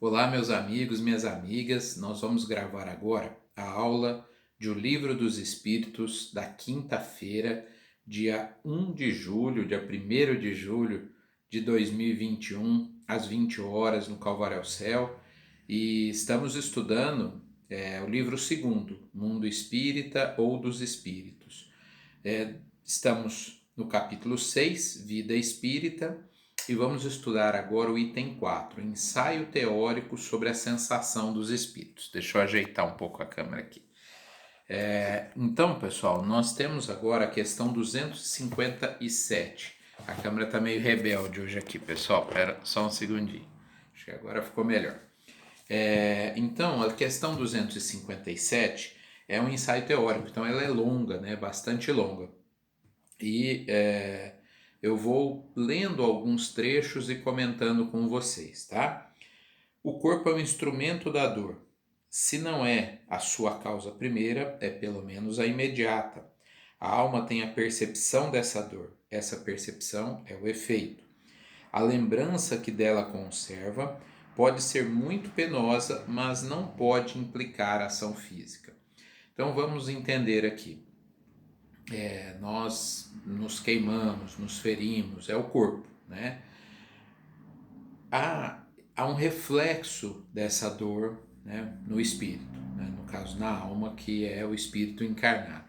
Olá, meus amigos, minhas amigas. Nós vamos gravar agora a aula de O Livro dos Espíritos da quinta-feira, dia 1 de julho, dia 1º de julho de 2021, às 20 horas, no Calvário ao Céu. E estamos estudando o livro segundo, Mundo Espírita ou dos Espíritos. Estamos no capítulo 6, Vida Espírita, e vamos estudar agora o item 4, ensaio teórico sobre a sensação dos espíritos. Deixa eu ajeitar um pouco a câmera aqui. Então, pessoal, nós temos agora a questão 257. A câmera está meio rebelde hoje aqui, pessoal. Espera só um segundinho. Acho que agora ficou melhor. Então, a questão 257 é um ensaio teórico, então ela é longa, né? Bastante longa. E eu vou lendo alguns trechos e comentando com vocês, tá? O corpo é um instrumento da dor. Se não é a sua causa primeira, é pelo menos a imediata. A alma tem a percepção dessa dor. Essa percepção é o efeito. A lembrança que dela conserva pode ser muito penosa, mas não pode implicar ação física. Então vamos entender aqui. Nós nos queimamos, nos ferimos, é o corpo, né? Há um reflexo dessa dor, né, no espírito, né? No caso na alma, que é o espírito encarnado.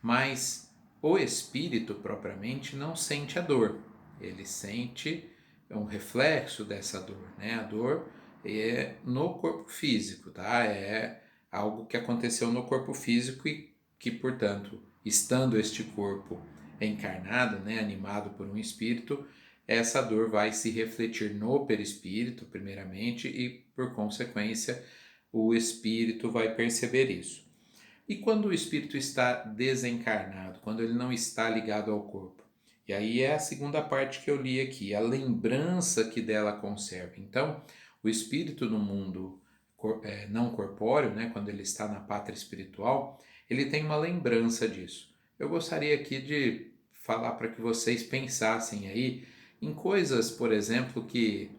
Mas o espírito propriamente não sente a dor, ele sente um reflexo dessa dor, né? A dor é no corpo físico, tá? É algo que aconteceu no corpo físico e que, portanto, estando este corpo encarnado, né, animado por um espírito, essa dor vai se refletir no perispírito, primeiramente, e, por consequência, o espírito vai perceber isso. E quando o espírito está desencarnado, quando ele não está ligado ao corpo? E aí é a segunda parte que eu li aqui, a lembrança que dela conserva. Então, o espírito no mundo não corpóreo, né, quando ele está na pátria espiritual, ele tem uma lembrança disso. Eu gostaria aqui de falar para que vocês pensassem aí em coisas, por exemplo, que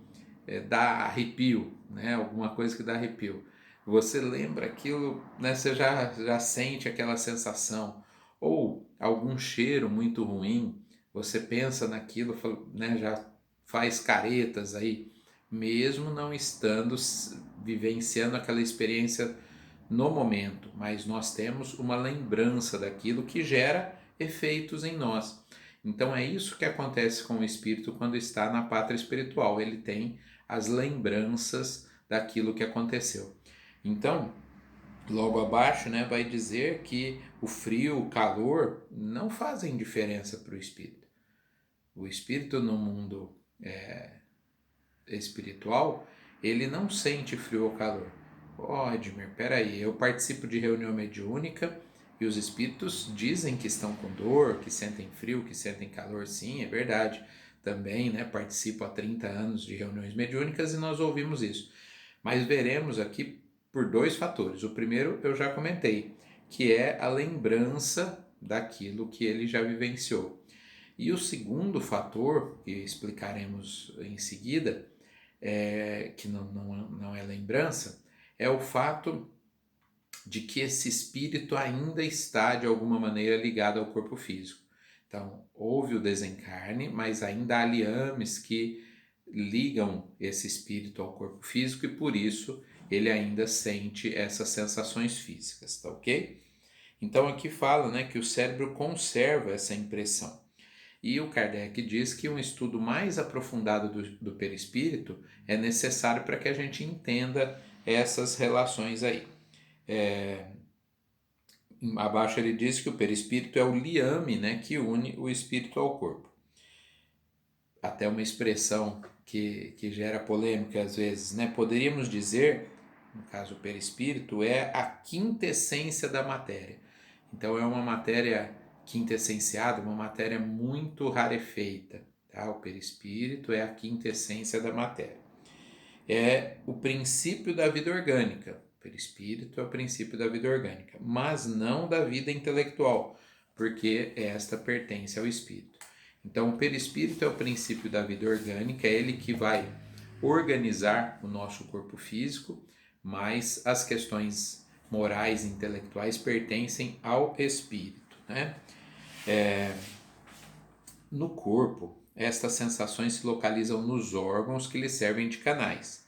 dá arrepio, né, alguma coisa que dá arrepio. Você lembra aquilo, né, você já sente aquela sensação. Ou algum cheiro muito ruim, você pensa naquilo, né, já faz caretas aí, mesmo não estando vivenciando aquela experiência no momento, mas nós temos uma lembrança daquilo que gera efeitos em nós. Então é isso que acontece com o espírito quando está na pátria espiritual, ele tem as lembranças daquilo que aconteceu. Então, logo abaixo, né, vai dizer que o frio, o calor não fazem diferença para o espírito. O espírito no mundo espiritual, ele não sente frio ou calor. Ó, Edmir, peraí, eu participo de reunião mediúnica e os espíritos dizem que estão com dor, que sentem frio, que sentem calor. Sim, é verdade. Também, né, participo há 30 anos de reuniões mediúnicas e nós ouvimos isso. Mas veremos aqui por dois fatores. O primeiro eu já comentei, que é a lembrança daquilo que ele já vivenciou. E o segundo fator, que explicaremos em seguida, que não é lembrança, é o fato de que esse espírito ainda está de alguma maneira ligado ao corpo físico. Então, houve o desencarne, mas ainda há liames que ligam esse espírito ao corpo físico e por isso ele ainda sente essas sensações físicas, tá ok? Então aqui fala, né, que o cérebro conserva essa impressão. E o Kardec diz que um estudo mais aprofundado do perispírito é necessário para que a gente entenda essas relações aí. Abaixo ele diz que o perispírito é o liame, né, que une o espírito ao corpo. Até uma expressão que gera polêmica às vezes, né? Poderíamos dizer, no caso o perispírito, é a quintessência da matéria. Então é uma matéria quintessenciada, uma matéria muito rarefeita. Tá? O perispírito é a quintessência da matéria. É o princípio da vida orgânica. O perispírito é o princípio da vida orgânica, mas não da vida intelectual, porque esta pertence ao espírito. Então, o perispírito é o princípio da vida orgânica, é ele que vai organizar o nosso corpo físico, mas as questões morais e intelectuais pertencem ao espírito, né? No corpo, estas sensações se localizam nos órgãos que lhe servem de canais.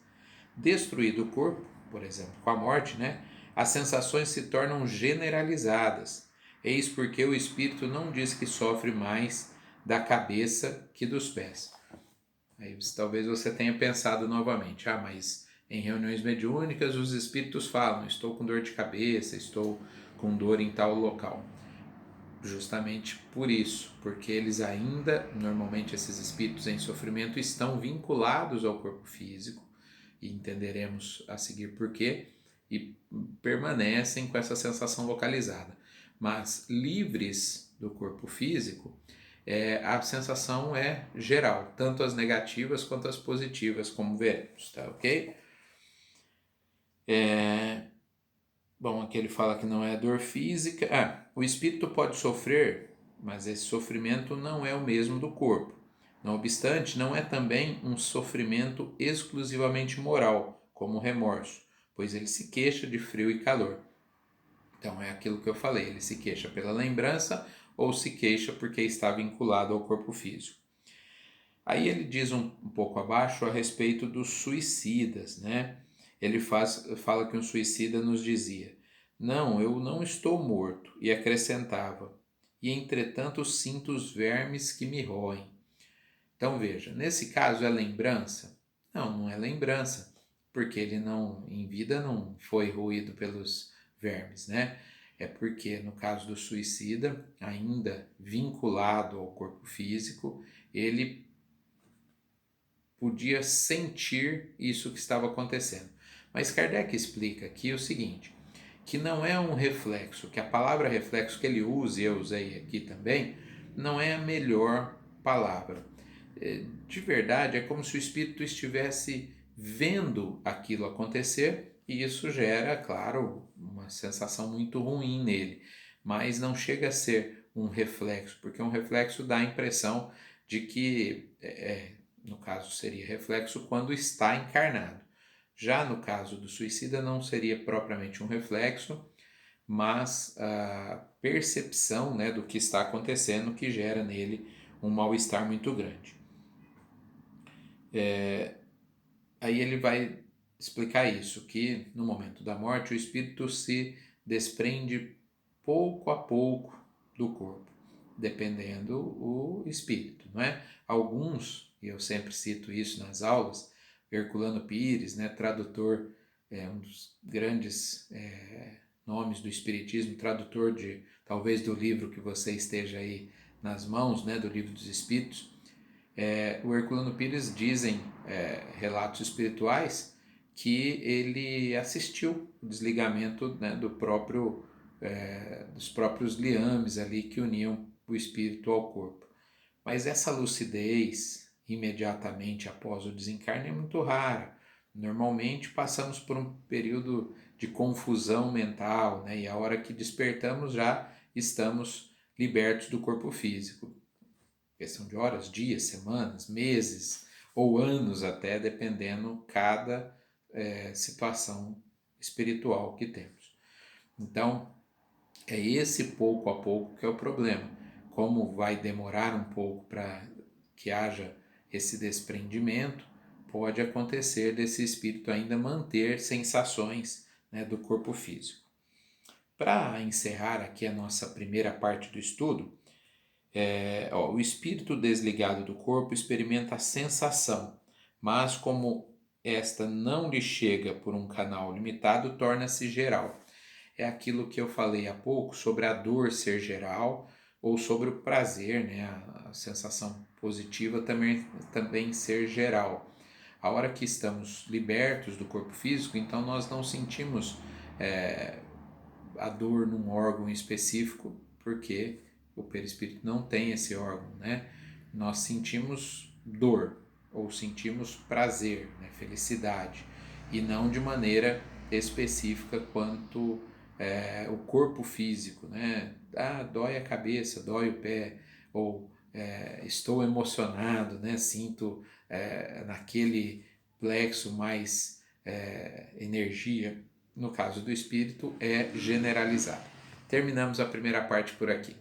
Destruído o corpo, por exemplo, com a morte, né? As sensações se tornam generalizadas. Eis porque o espírito não diz que sofre mais da cabeça que dos pés. Aí talvez você tenha pensado novamente, mas em reuniões mediúnicas os espíritos falam, estou com dor de cabeça, estou com dor em tal local. Justamente por isso, porque eles ainda, normalmente esses espíritos em sofrimento, estão vinculados ao corpo físico, e entenderemos a seguir porquê, e permanecem com essa sensação localizada. Mas livres do corpo físico, a sensação é geral, tanto as negativas quanto as positivas, como veremos, tá ok? Bom, aqui ele fala que não é dor física. O espírito pode sofrer, mas esse sofrimento não é o mesmo do corpo. Não obstante, não é também um sofrimento exclusivamente moral, como o remorso, pois ele se queixa de frio e calor. Então é aquilo que eu falei, ele se queixa pela lembrança ou se queixa porque está vinculado ao corpo físico. Aí ele diz um pouco abaixo a respeito dos suicidas, né? Ele fala que um suicida nos dizia: não, eu não estou morto, e acrescentava: e entretanto sinto os vermes que me roem. Então veja, nesse caso é lembrança? Não, não é lembrança, porque ele não, em vida não foi roído pelos vermes, né? É porque no caso do suicida, ainda vinculado ao corpo físico, ele podia sentir isso que estava acontecendo. Mas Kardec explica aqui o seguinte, que não é um reflexo, que a palavra reflexo que ele usa, e eu usei aqui também, não é a melhor palavra. De verdade, é como se o espírito estivesse vendo aquilo acontecer e isso gera, claro, uma sensação muito ruim nele, mas não chega a ser um reflexo, porque um reflexo dá a impressão de que, no caso seria reflexo quando está encarnado. Já no caso do suicida não seria propriamente um reflexo, mas a percepção, né, do que está acontecendo que gera nele um mal-estar muito grande. Aí ele vai explicar isso, que no momento da morte o espírito se desprende pouco a pouco do corpo, dependendo o espírito, não é? Alguns, e eu sempre cito isso nas aulas, Herculano Pires, né, tradutor, um dos grandes nomes do espiritismo, tradutor de talvez do livro que você esteja aí nas mãos, né, do Livro dos Espíritos, o Herculano Pires dizem relatos espirituais que ele assistiu o desligamento, né, dos próprios liames ali que uniam o espírito ao corpo. Mas essa lucidez imediatamente após o desencarne é muito rara. Normalmente passamos por um período de confusão mental, né, e a hora que despertamos já estamos libertos do corpo físico. Questão de horas, dias, semanas, meses ou anos até, dependendo cada situação espiritual que temos. Então, é esse pouco a pouco que é o problema. Como vai demorar um pouco para que haja esse desprendimento, pode acontecer desse espírito ainda manter sensações, né, do corpo físico. Para encerrar aqui a nossa primeira parte do estudo, o espírito desligado do corpo experimenta a sensação, mas como esta não lhe chega por um canal limitado, torna-se geral. É aquilo que eu falei há pouco sobre a dor ser geral ou sobre o prazer, né, a sensação positiva também ser geral. A hora que estamos libertos do corpo físico, então nós não sentimos a dor num órgão específico, porque o perispírito não tem esse órgão, né? Nós sentimos dor ou sentimos prazer, né? Felicidade, e não de maneira específica quanto o corpo físico, né? Dói a cabeça, dói o pé, ou estou emocionado, né? Sinto naquele plexo, mais energia. No caso do espírito, é generalizada. Terminamos a primeira parte por aqui.